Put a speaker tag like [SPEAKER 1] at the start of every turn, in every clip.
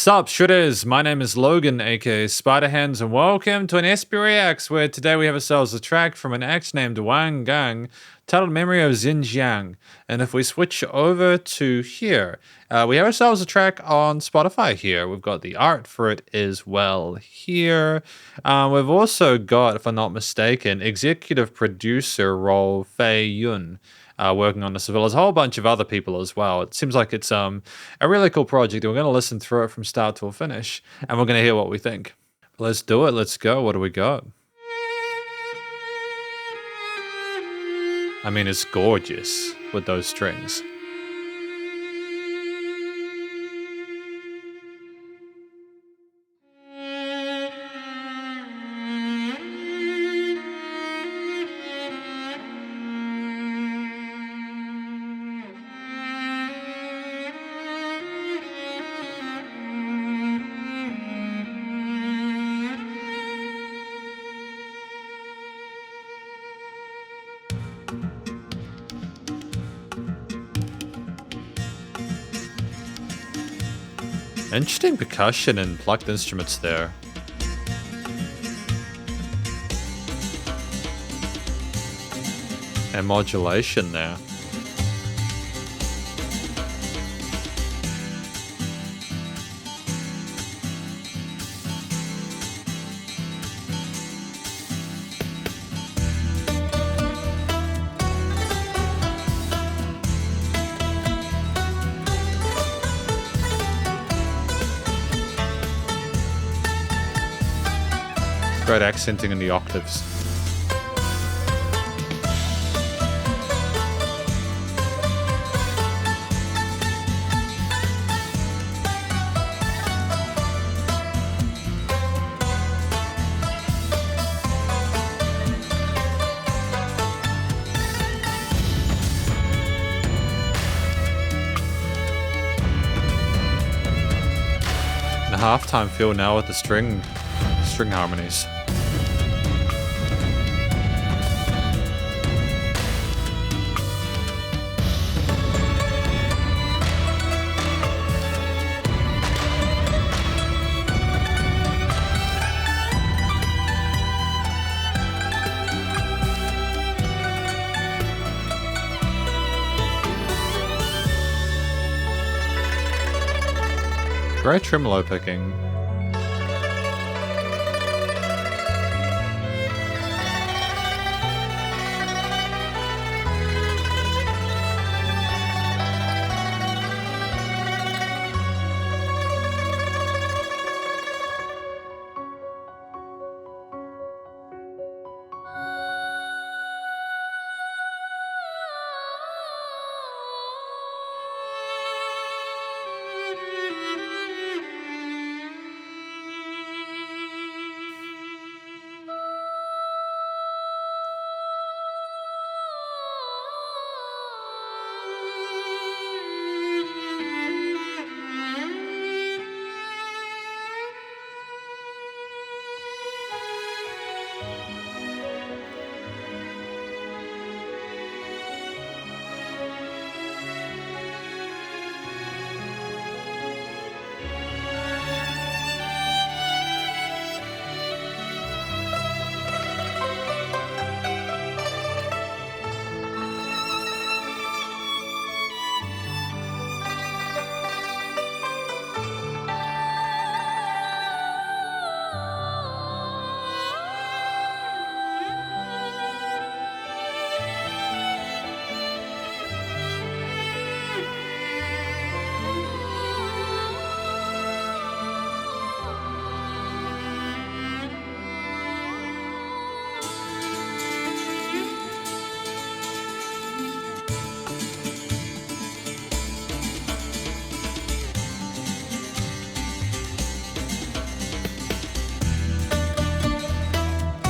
[SPEAKER 1] Sup Shredders, my name is Logan aka Spiderhands and welcome to an SP Reacts where today we have ourselves a track from an act named Wang Gang titled Memory of Xinjiang. And if we switch over to here, we have ourselves a track on Spotify here. We've got the art for it as well here. We've also got, if I'm not mistaken, executive producer role Fei Yun. Working on this as well as a whole bunch of other people as well. It seems like it's a really cool project. We're going to listen through it from start to finish and we're going to hear what we think. Let's do it. Let's go. What do we got? I mean, it's gorgeous with those strings. Interesting percussion and plucked instruments there. And modulation there. Great accenting in the octaves. And a halftime feel now with the string harmonies. Great tremolo picking.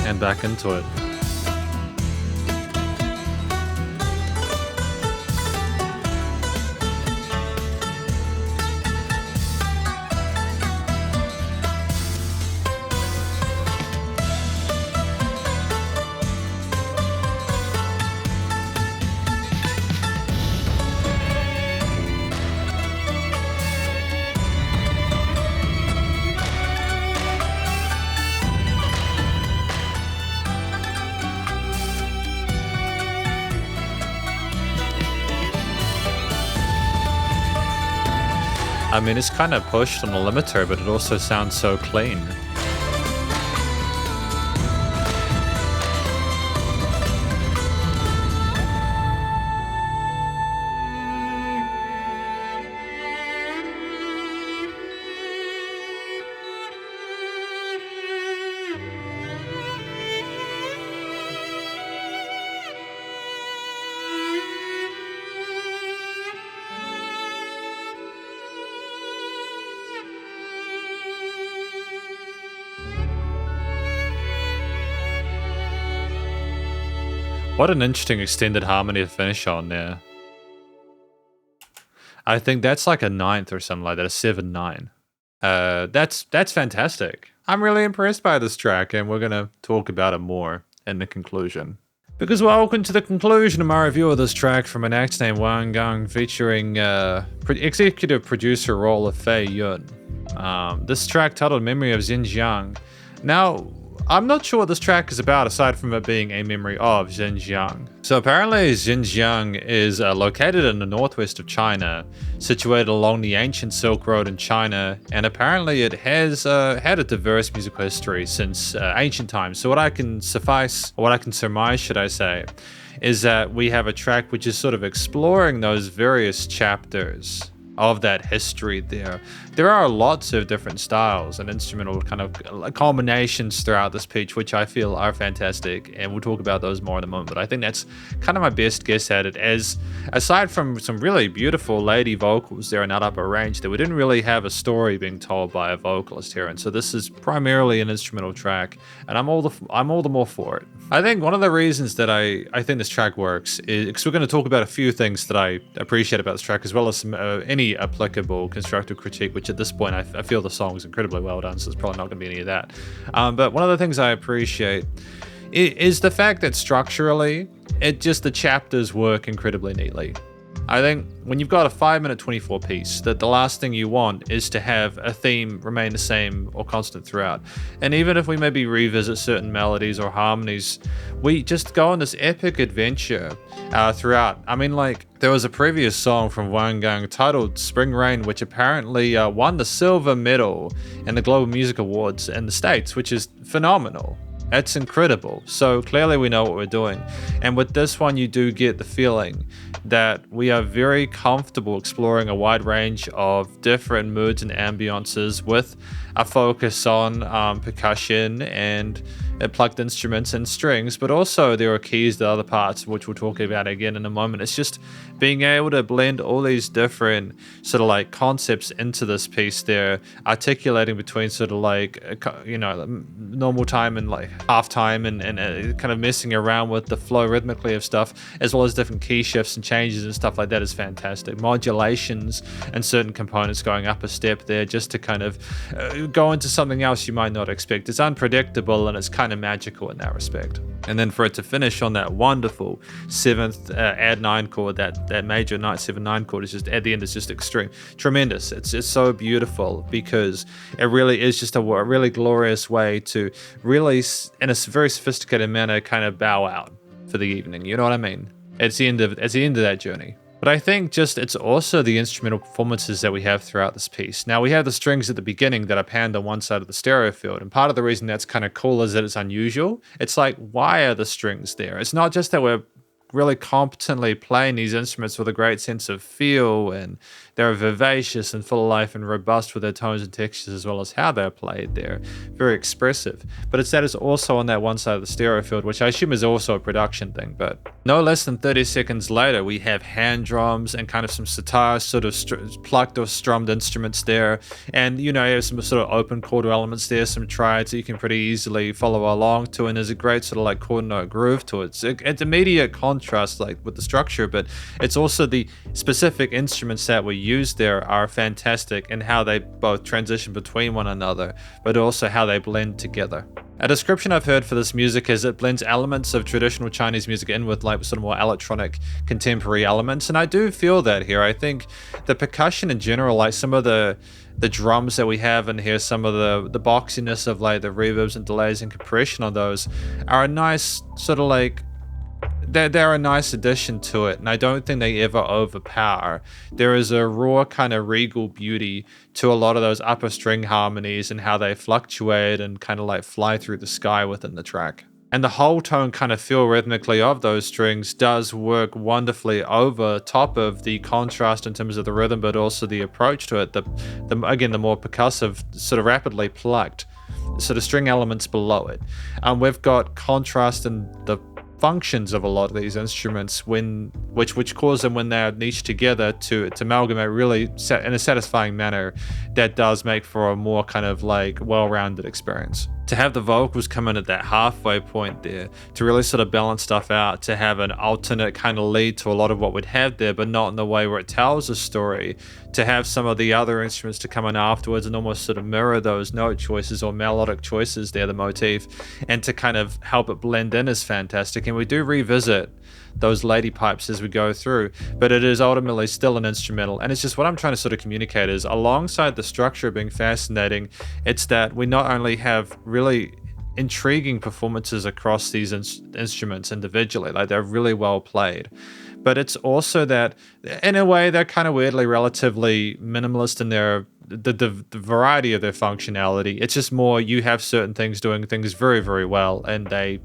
[SPEAKER 1] And back into it. I mean, it's kind of pushed on the limiter, but it also sounds so clean. What an interesting extended harmony to finish on there. I think that's like a ninth or something like that, a 7/9. That's fantastic. I'm really impressed by this track, and we're gonna talk about it more in the conclusion. Because welcome to the conclusion of my review of this track from an act named Wang Gang, featuring executive producer role of Fei Yun. This track titled Memory of Xinjiang. Now, I'm not sure what this track is about aside from it being a memory of Xinjiang. So apparently Xinjiang is located in the northwest of China, situated along the ancient Silk Road in China, and apparently it has had a diverse musical history since ancient times. So what I can surmise, should I say, is that we have a track which is sort of exploring those various chapters of that history there. There are lots of different styles and instrumental kind of combinations throughout this piece, which I feel are fantastic, and we'll talk about those more in a moment. But I think that's kind of my best guess at it, as aside from some really beautiful lady vocals there in that upper range, that we didn't really have a story being told by a vocalist here. And so this is primarily an instrumental track, and I'm all the more for it. I think one of the reasons that I think this track works is because we're going to talk about a few things that I appreciate about this track, as well as some any applicable constructive critique, which at this point I feel the song is incredibly well done, so it's probably not going to be any of that. But one of the things I appreciate is the fact that structurally, the chapters work incredibly neatly. I think when you've got a 5-minute 24 piece, that the last thing you want is to have a theme remain the same or constant throughout. And even if we maybe revisit certain melodies or harmonies, we just go on this epic adventure throughout. I mean, like, there was a previous song from Wang Gang titled Spring Rain, which apparently won the silver medal in the Global Music Awards in the States, which is phenomenal. It's incredible. So clearly we know what we're doing. And with this one, you do get the feeling that we are very comfortable exploring a wide range of different moods and ambiances with a focus on percussion and plucked instruments and strings, but also there are keys to other parts, which we'll talk about again in a moment. It's just being able to blend all these different sort of like concepts into this piece there, articulating between sort of like, normal time and like half time, and kind of messing around with the flow rhythmically of stuff, as well as different key shifts and changes and stuff like that is fantastic. Modulations and certain components going up a step there just to kind of go into something else you might not expect. It's unpredictable and it's kind of magical in that respect. And then for it to finish on that wonderful 7th add 9 chord, that major 7/9 chord is just at the end, is just tremendous. It's so beautiful because it really is just a really glorious way to really, in a very sophisticated manner, kind of bow out for the evening. You know what I mean? It's the end of that journey. But I think it's also the instrumental performances that we have throughout this piece. Now, we have the strings at the beginning that are panned on one side of the stereo field, and part of the reason that's kind of cool is that it's unusual. It's like, why are the strings there? It's not just that we're really competently playing these instruments with a great sense of feel, and they're vivacious and full of life and robust with their tones and textures, as well as how they're played. They're very expressive. But it's that it's also on that one side of the stereo field, which I assume is also a production thing. But no less than 30 seconds later, we have hand drums and kind of some sitar sort of plucked or strummed instruments there. And, you have some sort of open chord elements there, some triads that you can pretty easily follow along to. And there's a great sort of like chord note groove to it. It's immediate contrast like with the structure, but it's also the specific instruments that we use there are fantastic, and how they both transition between one another, but also how they blend together. A description I've heard for this music is it blends elements of traditional Chinese music in with like sort of more electronic contemporary elements, and I do feel that here. I think the percussion in general, like some of the drums that we have in here, some of the boxiness of like the reverbs and delays and compression on those are a nice sort of like they're a nice addition to it, and I don't think they ever overpower. There is a raw kind of regal beauty to a lot of those upper string harmonies and how they fluctuate and kind of like fly through the sky within the track. And the whole tone kind of feel rhythmically of those strings does work wonderfully over top of the contrast in terms of the rhythm, but also the approach to it. Again, the more percussive, sort of rapidly plucked sort of string elements below it. We've got contrast in the functions of a lot of these instruments which cause them, when they're niched together, to amalgamate really in a satisfying manner that does make for a more kind of like well-rounded experience. To have the vocals come in at that halfway point there to really sort of balance stuff out, to have an alternate kind of lead to a lot of what we'd have there, but not in the way where it tells a story, to have some of the other instruments to come in afterwards and almost sort of mirror those note choices or melodic choices there, the motif, and to kind of help it blend in is fantastic. And we do revisit those lady pipes as we go through, but it is ultimately still an instrumental. And it's just what I'm trying to sort of communicate is, alongside the structure being fascinating, it's that we not only have really intriguing performances across these instruments individually, like they're really well played, but it's also that in a way they're kind of weirdly relatively minimalist in their the variety of their functionality. It's just more you have certain things doing things very, very well, and they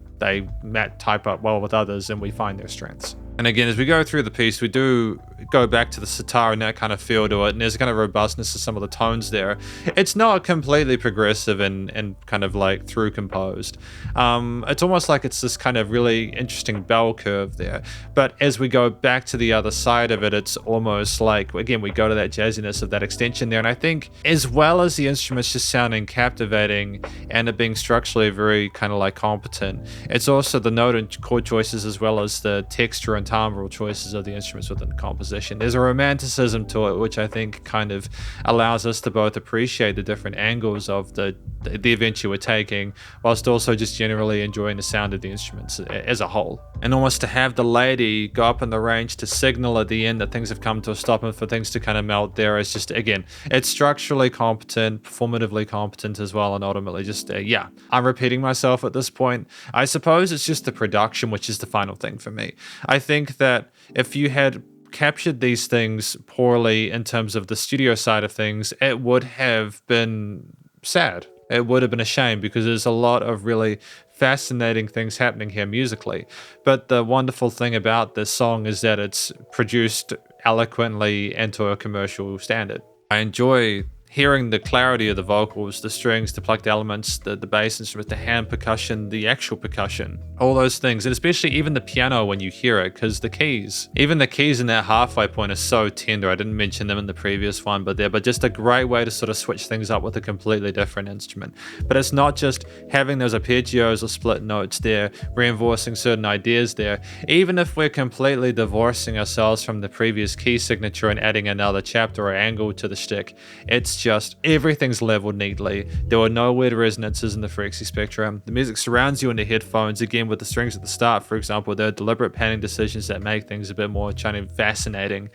[SPEAKER 1] type up well with others, and we find their strengths. And again, as we go through the piece, we do go back to the sitar and that kind of feel to it, and there's a kind of robustness to some of the tones there. It's not completely progressive and kind of like through composed. It's almost like it's this kind of really interesting bell curve there. But as we go back to the other side of it, it's almost like, again, we go to that jazziness of that extension there. And I think as well as the instruments just sounding captivating and it being structurally very kind of like competent, it's also the note and chord choices as well as the texture and timbral choices of the instruments within the composition. There's a romanticism to it, which I think kind of allows us to both appreciate the different angles of the adventure we're taking, whilst also just generally enjoying the sound of the instruments as a whole. And almost to have the lady go up in the range to signal at the end that things have come to a stop and for things to kind of melt there is just, again, it's structurally competent, performatively competent as well, and ultimately just, yeah. I'm repeating myself at this point. I suppose it's just the production, which is the final thing for me. I think that if you had captured these things poorly in terms of the studio side of things, it would have been sad. It would have been a shame, because there's a lot of really fascinating things happening here musically. But the wonderful thing about this song is that it's produced eloquently and to a commercial standard. I enjoy hearing the clarity of the vocals, the strings, the plucked elements, the bass instrument, the hand percussion, the actual percussion, all those things, and especially even the piano when you hear it, because the keys in that halfway point are so tender. I didn't mention them in the previous one, but just a great way to sort of switch things up with a completely different instrument. But it's not just having those arpeggios or split notes there, reinforcing certain ideas there. Even if we're completely divorcing ourselves from the previous key signature and adding another chapter or angle to the shtick, it's just everything's leveled neatly. There were no weird resonances in the frequency spectrum. The music surrounds you in the headphones, again with the strings at the start, for example. There are deliberate panning decisions that make things a bit more kind of fascinating.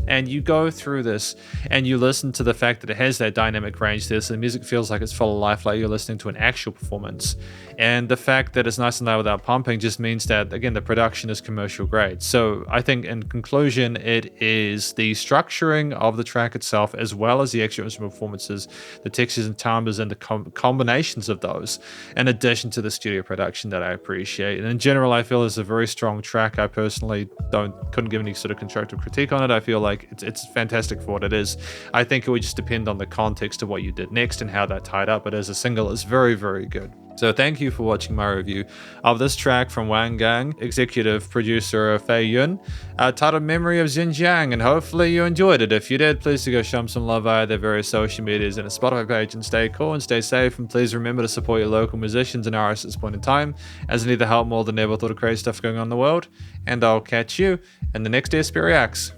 [SPEAKER 1] And you go through this and you listen to the fact that it has that dynamic range there, so the music feels like it's full of life, like you're listening to an actual performance. And the fact that it's nice and loud without pumping just means that, again, the production is commercial grade. So I think in conclusion, it is the structuring of the track itself, as well as the extra instrument performances, the textures and timbres and the combinations of those, in addition to the studio production, that I appreciate. And in general, I feel it's a very strong track. I personally couldn't give any sort of constructive critique on it. I feel like it's fantastic for what it is. I think it would just depend on the context of what you did next and how that tied up, but as a single, it's very, very good. So thank you for watching my review of this track from Wang Gang, executive producer Fei Yun, titled Memory of Xinjiang, and hopefully you enjoyed it. If you did, please do go show them some love via their various social medias and a Spotify page, and stay cool and stay safe, and please remember to support your local musicians and artists at this point in time, as they need the help more than ever with all the crazy stuff going on in the world. And I'll catch you in the next Spiderhands.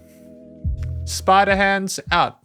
[SPEAKER 1] Spiderhands out.